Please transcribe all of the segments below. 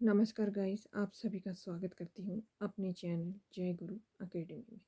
नमस्कार गाइस, आप सभी का स्वागत करती हूँ अपने चैनल जय गुरु एकेडमी में।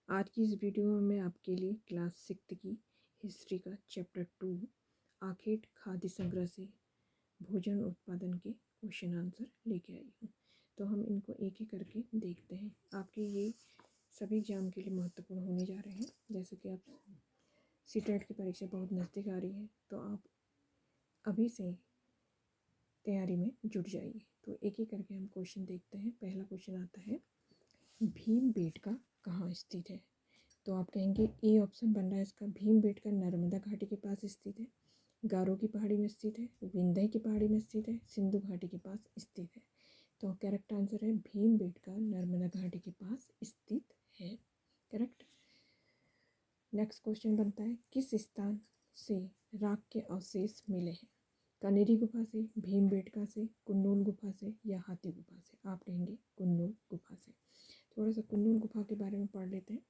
आज की इस वीडियो में मैं आपके लिए क्लास 6 की हिस्ट्री का चैप्टर 2 आखेट खाद्य संग्रह से भोजन उत्पादन के क्वेश्चन आंसर लेके आई हूँ। तो हम इनको एक एक करके देखते हैं। आपके ये सभी एग्जाम के लिए महत्वपूर्ण होने जा रहे हैं। जैसे कि आप सीटेट की परीक्षा बहुत नज़दीक आ रही है, तो आप अभी से तैयारी में जुट जाइए। तो एक एक करके हम क्वेश्चन देखते हैं। पहला क्वेश्चन आता है, भीमबेटका कहाँ स्थित है? तो आप कहेंगे ए ऑप्शन बन रहा है इसका। भीमबेटका नर्मदा घाटी के पास स्थित है, गारो की पहाड़ी में स्थित है, विंध्य की पहाड़ी में स्थित है, सिंधु घाटी के पास स्थित है। तो करेक्ट आंसर है भीमबेटका नर्मदा घाटी के पास स्थित है। करेक्ट। नेक्स्ट क्वेश्चन बनता है, किस स्थान से राख के अवशेष मिले हैं? कनेरी गुफा से, भीमबेटका से, कुन्नुल गुफा से या हाथी गुफा से? आप कहेंगे कुन्नुल गुफा से। थोड़ा सा कुन्नुल गुफा के बारे में पढ़ लेते हैं।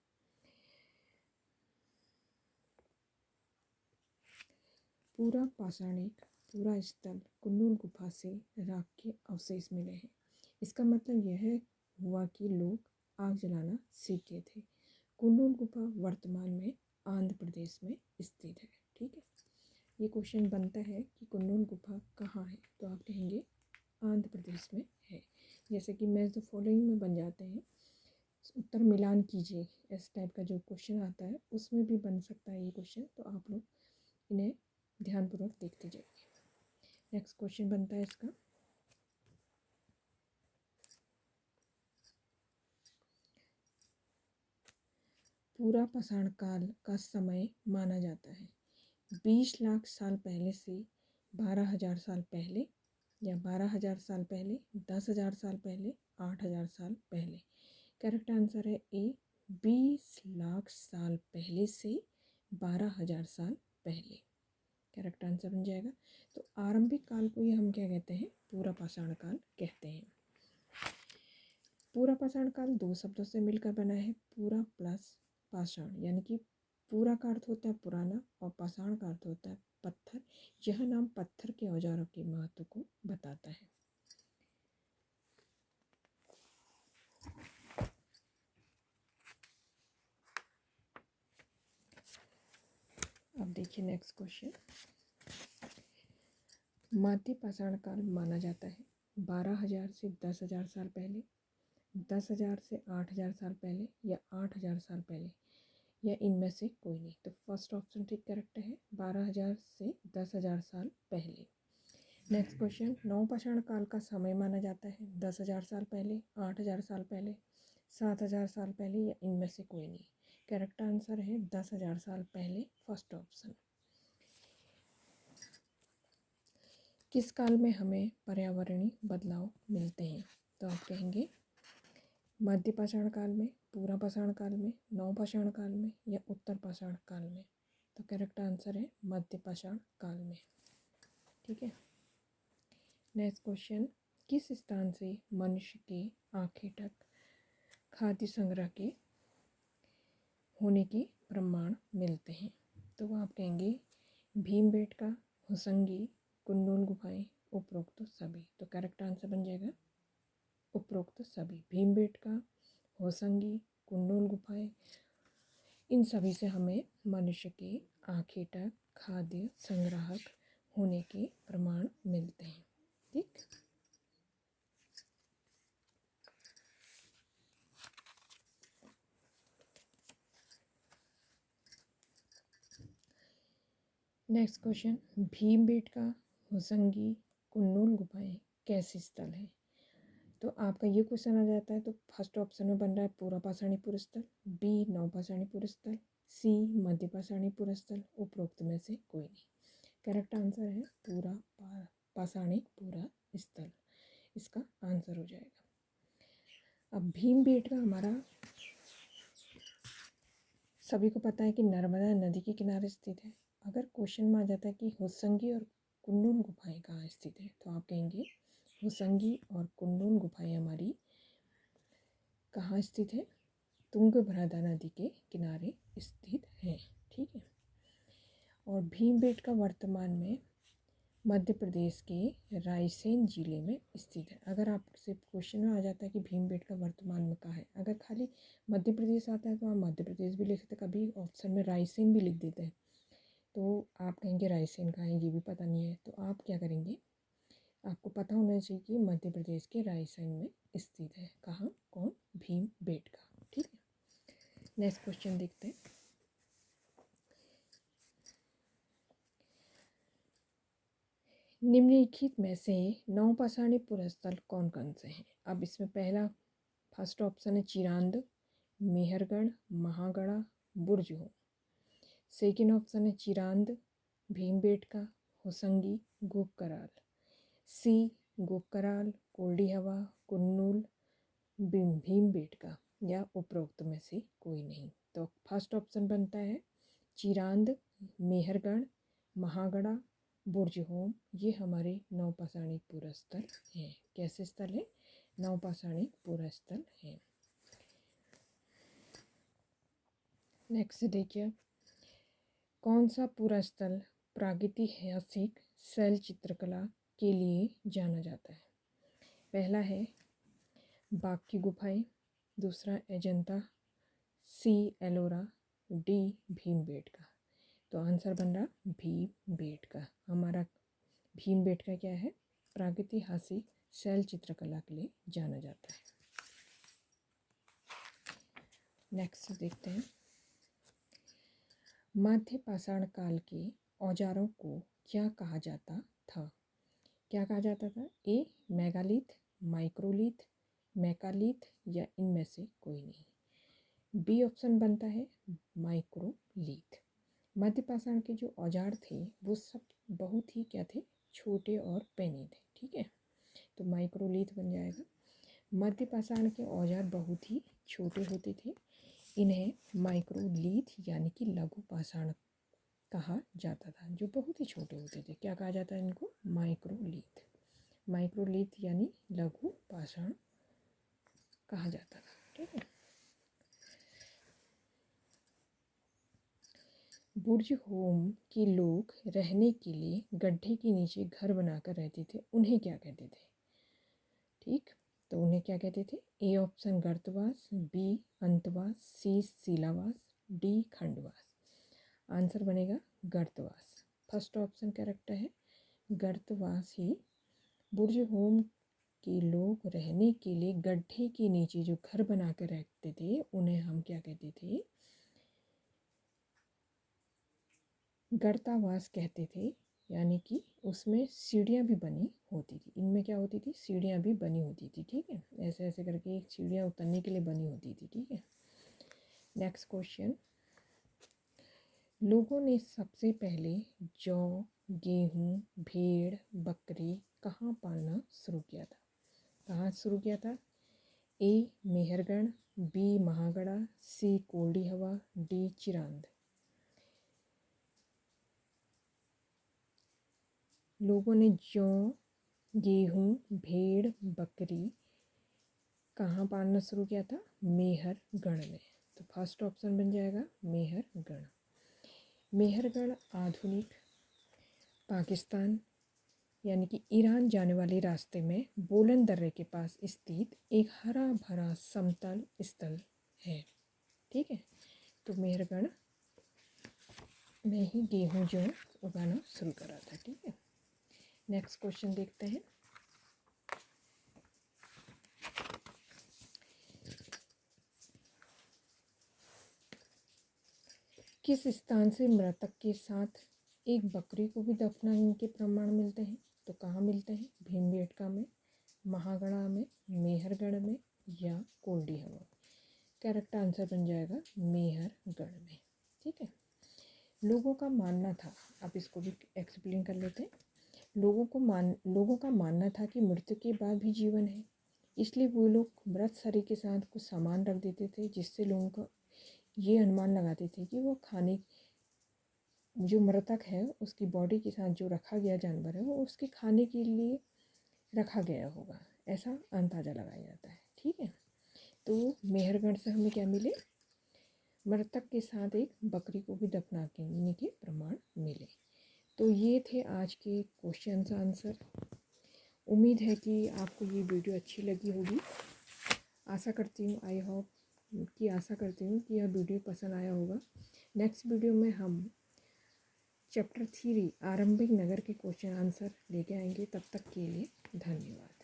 पूरा पाषाणिक पूरा स्थल कुन्नुल गुफा से राख के अवशेष मिले हैं। इसका मतलब यह हुआ कि लोग आग जलाना सीख गए थे। कुन्नुल गुफा वर्तमान में आंध्र प्रदेश में स्थित है। ठीक है। ये क्वेश्चन बनता है कि कुन्नुल गुफा कहाँ है? तो आप कहेंगे आंध्र प्रदेश में है। जैसे कि मैच द फॉलोइंग में बन जाते हैं, उत्तर मिलान कीजिए, इस टाइप का जो क्वेश्चन आता है उसमें भी बन सकता है ये क्वेश्चन। तो आप लोग इन्हें ध्यानपूर्वक देखते जाइए। नेक्स्ट क्वेश्चन बनता है इसका, पूरा पाषाण काल का समय माना जाता है 20 लाख साल पहले से 12,000 साल पहले, या 12,000 साल पहले, 10,000 साल पहले, 8,000 साल पहले। करेक्ट आंसर है ए 20 लाख साल पहले से 12,000 साल पहले। करेक्ट आंसर बन जाएगा। तो आरंभिक काल को ही हम क्या कहते हैं? पूरा पाषाण काल कहते हैं। पूरा पाषाण काल दो शब्दों से मिलकर बना है, पूरा प्लस पाषाण, यानी कि पूरा का अर्थ होता है पुराना और पाषाण का अर्थ होता है पत्थर। यह नाम पत्थर के औजारों के महत्व को बताता है। अब देखिए नेक्स्ट क्वेश्चन, मध्य पाषाण काल माना जाता है 12,000 से 10,000 साल पहले, 10,000 से 8,000 साल पहले या 8,000 साल पहले, या इनमें से कोई नहीं। तो फर्स्ट ऑप्शन ठीक करेक्ट है, 12,000 से 10,000 साल पहले। नेक्स्ट क्वेश्चन, नवपाषाण काल का समय माना जाता है 10,000 साल पहले, 8,000 साल पहले, 7,000 साल पहले या इनमें से कोई नहीं। करेक्ट आंसर है 10,000 साल पहले, फर्स्ट ऑप्शन। किस काल में हमें पर्यावरणीय बदलाव मिलते हैं? तो आप कहेंगे मध्य पाषाण काल में, पूरा पाषाण काल में, नवपाषाण काल में या उत्तर पाषाण काल में? तो करेक्ट आंसर है मध्य पाषाण काल में। ठीक है। नेक्स्ट क्वेश्चन, किस स्थान से मनुष्य के आखेटक खाद्य संग्रह के होने के प्रमाण मिलते हैं? तो आप कहेंगे भीमबेटका, होसंगी, कुन्नुल गुफाएं, उपरोक्त सभी। तो करेक्ट आंसर बन जाएगा उपरोक्त सभी। भीमबेटका, होसंगी, कुन्नुल गुफाएं, इन सभी से हमें मनुष्य के आखेटक खाद्य संग्राहक होने के प्रमाण मिलते हैं। ठीक। नेक्स्ट क्वेश्चन, भीमबेटका, होसंगी, कुन्नुल गुफाएं कैसे स्थल है? तो आपका ये क्वेश्चन आ जाता है, तो फर्स्ट ऑप्शन में बन रहा है पूरा पाषाणी पुरस्थल, बी नवपाषाणी पुरस्थल, सी मध्य पाषाणी पुरस्थल, उपरोक्त में से कोई नहीं। करेक्ट आंसर है पूरा पाषाणी पूरा स्थल, इसका आंसर हो जाएगा। अब भीमबेटका हमारा सभी को पता है कि नर्मदा नदी के किनारे स्थित है। अगर क्वेश्चन में आ जाता है कि होसंगी और कुन्नुल गुफाएं कहाँ स्थित है, तो आप कहेंगे होसंगी और कुन्नुल गुफाएं हमारी कहाँ स्थित है? तुंगभद्रा नदी के किनारे स्थित है। ठीक है। और भीमबेटका वर्तमान में मध्य प्रदेश के रायसेन जिले में स्थित है। अगर आपसे क्वेश्चन में आ जाता है कि भीमबेटका वर्तमान में कहाँ है, अगर खाली मध्य प्रदेश आता है तो आप मध्य प्रदेश भी लिख सकते हैं, कभी ऑप्शन में रायसेन भी लिख देते हैं तो आप कहेंगे रायसेन कहाँ है, ये भी पता नहीं है। तो आप क्या करेंगे, आपको पता होना चाहिए कि मध्य प्रदेश के रायसेन में स्थित है। कहाँ, कौन, भीमबेटका। ठीक है, नेक्स्ट क्वेश्चन देखते हैं। निम्नलिखित में से नवपाषाणी पुरस्थल कौन कौन से हैं। अब इसमें पहला फर्स्ट ऑप्शन है चिरांद, मेहरगढ़, महागढ़ा, बुर्जहो। सेकेंड ऑप्शन है चिरांद, भीमबेटका, होसंगी, गोपकराल। सी गोपकराल, कोल्डी हवा, कुन्नूल, भीमबेटका या उपरोक्त में से कोई नहीं। तो फर्स्ट ऑप्शन बनता है चिरांद, मेहरगढ़, महागढ़ा, बुर्जहोम। ये हमारे नवपाषाणी पुरस्थल हैं। कैसे स्थल है, नवपाषाणी पुरस्थल हैं। नेक्स्ट देखिए, कौन सा पुरस्थल प्रागैतिहासिक शैल चित्रकला के लिए जाना जाता है। पहला है बाघ की गुफाएं, दूसरा अजंता, सी एलोरा, डी भीमबेटका। तो आंसर बन रहा भीमबेटका। हमारा भीमबेटका क्या है, प्रागैतिहासिक शैल चित्रकला के लिए जाना जाता है। नेक्स्ट देखते हैं, मध्य पाषाण काल के औजारों को क्या कहा जाता था। क्या कहा जाता था, ए मेगालिथ, माइक्रोलिथ, मैकालिथ या इनमें से कोई नहीं। बी ऑप्शन बनता है माइक्रोलिथ। मध्य पाषाण के जो औजार थे वो सब बहुत ही क्या थे, छोटे और पैने थे। ठीक है, तो माइक्रोलिथ बन जाएगा। मध्य पाषाण के औजार बहुत ही छोटे होते थे, इन्हें माइक्रोलिथ यानी कि लघु पाषाण कहा जाता था। जो बहुत ही छोटे होते थे, क्या कहा जाता है इनको, माइक्रोलिथ। माइक्रोलिथ यानी लघु पाषाण कहा जाता था। ठीक है, बुर्जहोम के लोग रहने के लिए गड्ढे के नीचे घर बनाकर रहते थे, उन्हें क्या कहते थे। ठीक, तो उन्हें क्या कहते थे। ए ऑप्शन गर्तवास, बी अंतवास, सी शिलावास, डी खंडवास। आंसर बनेगा गर्तवास। फर्स्ट ऑप्शन करेक्ट है, गर्तवास ही बुर्जहोम के लोग रहने के लिए गड्ढे के नीचे जो घर बना कर रहते थे उन्हें हम क्या कहते थे, गर्तावास कहते थे। यानी कि उसमें सीढ़ियाँ भी बनी होती थी, इनमें क्या होती थी, सीढ़ियाँ भी बनी होती थी। ठीक है, ऐसे ऐसे करके एक सीढ़ियाँ उतरने के लिए बनी होती थी। ठीक है, नेक्स्ट क्वेश्चन, लोगों ने सबसे पहले जौ, गेहूँ, भेड़, बकरी कहाँ पालना शुरू किया था। कहाँ शुरू किया था, ए मेहरगढ़, बी महागढ़ा, सी कोल्डी हवा, डी चिरांद। लोगों ने जौ, गेहूँ, भेड़, बकरी कहाँ पालना शुरू किया था, मेहरगढ़ में। तो फर्स्ट ऑप्शन बन जाएगा मेहरगढ़। मेहरगढ़ आधुनिक पाकिस्तान यानी कि ईरान जाने वाले रास्ते में बोलन दर्रे के पास स्थित एक हरा भरा समतल स्थल है। ठीक है, तो मेहरगढ़ में ही गेहूँ जो उगाना शुरू करा था। ठीक है, नेक्स्ट क्वेश्चन देखते हैं, किस स्थान से मृतक के साथ एक बकरी को भी दफनाने के प्रमाण मिलते हैं। तो कहाँ मिलते हैं, भीमबेटका में, महागढ़ा में, मेहरगढ़ में या कोल्डी हवा। करेक्ट आंसर बन जाएगा मेहरगढ़ में। ठीक है, लोगों का मानना था, अब इसको भी एक्सप्लेन कर लेते हैं। लोगों का मानना था कि मृत्यु के बाद भी जीवन है, इसलिए वो लोग मृत शरीर के साथ कुछ सामान रख देते थे, जिससे लोगों का ये अनुमान लगाते थे कि वो खाने, जो मृतक है उसकी बॉडी के साथ जो रखा गया जानवर है वो उसके खाने के लिए रखा गया होगा, ऐसा अंदाज़ा लगाया जाता है। ठीक है, तो मेहरगढ़ से हमें क्या मिले, मृतक के साथ एक बकरी को भी दफनाने के प्रमाण मिले। तो ये थे आज के क्वेश्चंस आंसर। उम्मीद है कि आपको ये वीडियो अच्छी लगी होगी। आशा करती हूँ आशा करती हूँ कि यह वीडियो पसंद आया होगा। नेक्स्ट वीडियो में हम चैप्टर 3 आरंभिक नगर के क्वेश्चन आंसर लेके आएंगे। तब तक के लिए धन्यवाद।